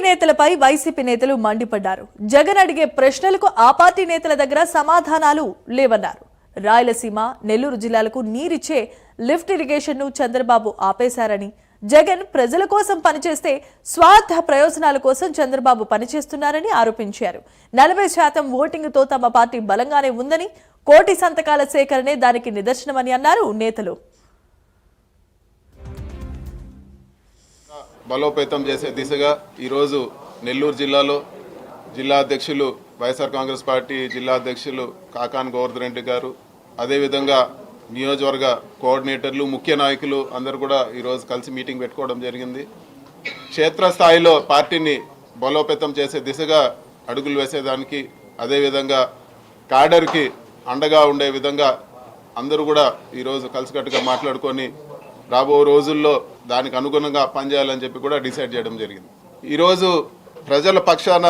నేతలపై వైసీపీ నేతలు మండిపడ్డారు. జగన్ అడిగే ప్రశ్నలకు ఆ పార్టీ నేతల దగ్గర సమాధానాలు లేవన్నారు. రాయలసీమ, నెల్లూరు జిల్లాలకు నీరిచ్చే లిఫ్ట్ ఇరిగేషన్ ను చంద్రబాబు ఆపేశారని, జగన్ ప్రజల కోసం పనిచేస్తే స్వార్థ ప్రయోజనాల కోసం చంద్రబాబు పనిచేస్తున్నారని ఆరోపించారు. 40% ఓటింగ్ తో తమ పార్టీ బలంగానే ఉందని, కోటి సంతకాల సేకరణే దానికి నిదర్శనమని అన్నారు నేతలు. బలోపేతం చేసే దిశగా ఈరోజు నెల్లూరు జిల్లాలో జిల్లా అధ్యక్షులు వైఎస్ఆర్ కాంగ్రెస్ పార్టీ జిల్లా అధ్యక్షులు కాకాని గోవర్ధన్ రెడ్డి గారు, అదేవిధంగా నియోజకవర్గ కోఆర్డినేటర్లు, ముఖ్య నాయకులు అందరూ కూడా ఈరోజు కలిసి మీటింగ్ పెట్టుకోవడం జరిగింది. క్షేత్రస్థాయిలో పార్టీని బలోపేతం చేసే దిశగా అడుగులు వేసేదానికి, అదేవిధంగా క్యాడర్కి అండగా ఉండే విధంగా అందరూ కూడా ఈరోజు కలిసికట్టుగా మాట్లాడుకొని రాబో రోజుల్లో దానికి అనుగుణంగా పనిచేయాలని చెప్పి కూడా డిసైడ్ చేయడం జరిగింది. ఈరోజు ప్రజల పక్షాన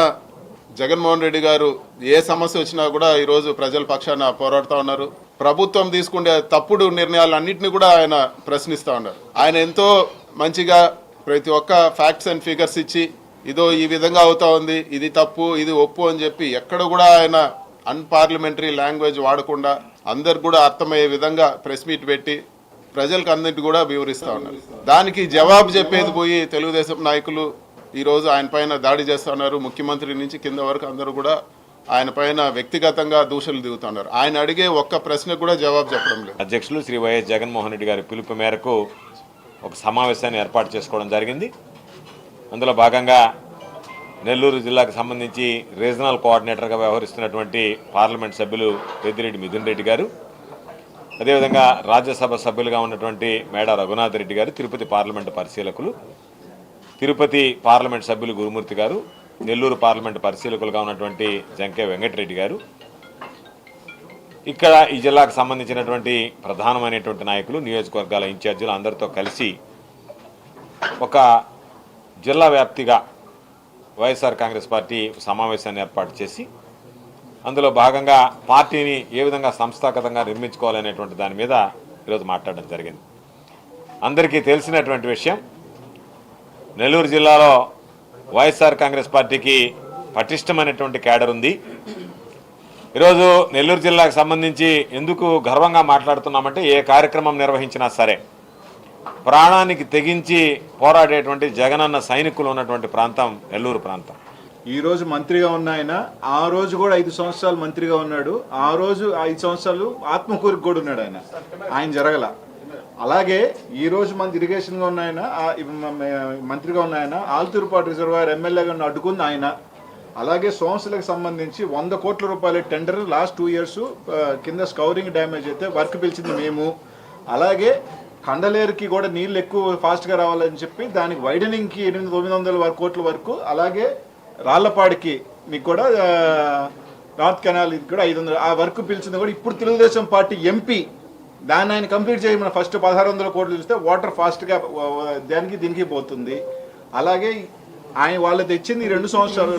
జగన్మోహన్ రెడ్డి గారు ఏ సమస్య వచ్చినా కూడా ఈరోజు ప్రజల పక్షాన పోరాడుతూ ఉన్నారు. ప్రభుత్వం తీసుకునే తప్పుడు నిర్ణయాలన్నింటినీ కూడా ఆయన ప్రశ్నిస్తూ ఉన్నారు. ఆయన ఎంతో మంచిగా ప్రతి ఒక్క ఫ్యాక్ట్స్ అండ్ ఫిగర్స్ ఇచ్చి ఇదో ఈ విధంగా అవుతా ఉంది, ఇది తప్పు, ఇది ఒప్పు అని చెప్పి ఎక్కడ కూడా ఆయన అన్పార్లమెంటరీ లాంగ్వేజ్ వాడకుండా అందరు కూడా అర్థమయ్యే విధంగా ప్రెస్ మీట్ పెట్టి ప్రజలకు అందరికీ కూడా వివరిస్తూ ఉన్నారు. దానికి జవాబు చెప్పేది పోయి తెలుగుదేశం నాయకులు ఈరోజు ఆయన పైన దాడి చేస్తున్నారు. ముఖ్యమంత్రి నుంచి కింద వరకు అందరూ కూడా ఆయన పైన వ్యక్తిగతంగా దూషణలు దిగుతున్నారు. ఆయన అడిగే ఒక్క ప్రశ్న కూడా జవాబు చెప్పడం లేదు. అధ్యక్షులు శ్రీ వైఎస్ జగన్మోహన్ రెడ్డి గారి పిలుపు మేరకు ఒక సమావేశాన్ని ఏర్పాటు చేసుకోవడం జరిగింది. అందులో భాగంగా నెల్లూరు జిల్లాకు సంబంధించి రీజనల్ కోఆర్డినేటర్గా వ్యవహరిస్తున్నటువంటి పార్లమెంట్ సభ్యులు పెద్దిరెడ్డి మిథున్ రెడ్డి గారు, అదేవిధంగా రాజ్యసభ సభ్యులుగా ఉన్నటువంటి మేడా రఘునాథ్ రెడ్డి గారు, తిరుపతి పార్లమెంటు పరిశీలకులు, తిరుపతి పార్లమెంట్ సభ్యులు గురుమూర్తి గారు, నెల్లూరు పార్లమెంటు పరిశీలకులుగా ఉన్నటువంటి జంకే వెంకటరెడ్డి గారు, ఇక్కడ ఈ జిల్లాకు సంబంధించినటువంటి ప్రధానమైనటువంటి నాయకులు, నియోజకవర్గాల ఇన్ఛార్జీలు అందరితో కలిసి ఒక జిల్లా వ్యాప్తిగా వైఎస్ఆర్ కాంగ్రెస్ పార్టీ సమావేశాన్ని ఏర్పాటు చేసి అందులో భాగంగా పార్టీని ఏ విధంగా సంస్థాగతంగా నిర్మించుకోవాలనేటువంటి దాని మీద ఈరోజు మాట్లాడడం జరిగింది. అందరికీ తెలిసినటువంటి విషయం, నెల్లూరు జిల్లాలో వైఎస్ఆర్ కాంగ్రెస్ పార్టీకి పటిష్టమైనటువంటి క్యాడర్ ఉంది. ఈరోజు నెల్లూరు జిల్లాకు సంబంధించి ఎందుకు గర్వంగా మాట్లాడుతున్నామంటే, ఏ కార్యక్రమం నిర్వహించినా సరే ప్రాణానికి తెగించి పోరాడేటువంటి జగనన్న సైనికులు ఉన్నటువంటి ప్రాంతం నెల్లూరు ప్రాంతం. ఈ రోజు మంత్రిగా ఉన్న ఆయన ఆ రోజు కూడా 5 సంవత్సరాలు మంత్రిగా ఉన్నాడు. ఆ రోజు 5 సంవత్సరాలు ఆత్మకూరికి కూడా ఉన్నాడు. ఆయన జరగల. అలాగే ఈ రోజు మన ఇరిగేషన్గా ఉన్న ఆయన, మంత్రిగా ఉన్న ఆయన ఆల్తూరుపాటు రిజర్వాయర్ ఎమ్మెల్యేగా అడ్డుకుంది ఆయన. అలాగే సోమశిలకు సంబంధించి 100 కోట్ల రూపాయల టెండర్ లాస్ట్ 2 years కింద స్కౌరింగ్ డ్యామేజ్ అయితే వర్క్ పిలిచింది మేము. అలాగే కండలేరుకి కూడా నీళ్ళు ఎక్కువ ఫాస్ట్గా రావాలని చెప్పి దానికి వైడనింగ్కి 800-900 కోట్ల వరకు, అలాగే రాళ్లపాడికి మీకు కూడా నార్త్ కెనాల్ ఇది కూడా 500 ఆ వర్క్ పిలిచింది కూడా ఇప్పుడు తెలుగుదేశం పార్టీ ఎంపీ. దాన్ని ఆయన కంప్లీట్ చేయమని ఫస్ట్ 1600 కోట్లు ఇస్తే వాటర్ ఫాస్ట్గా దీనికి పోతుంది. అలాగే ఆయన వాళ్ళు తెచ్చింది ఈ 2 సంవత్సరాలలో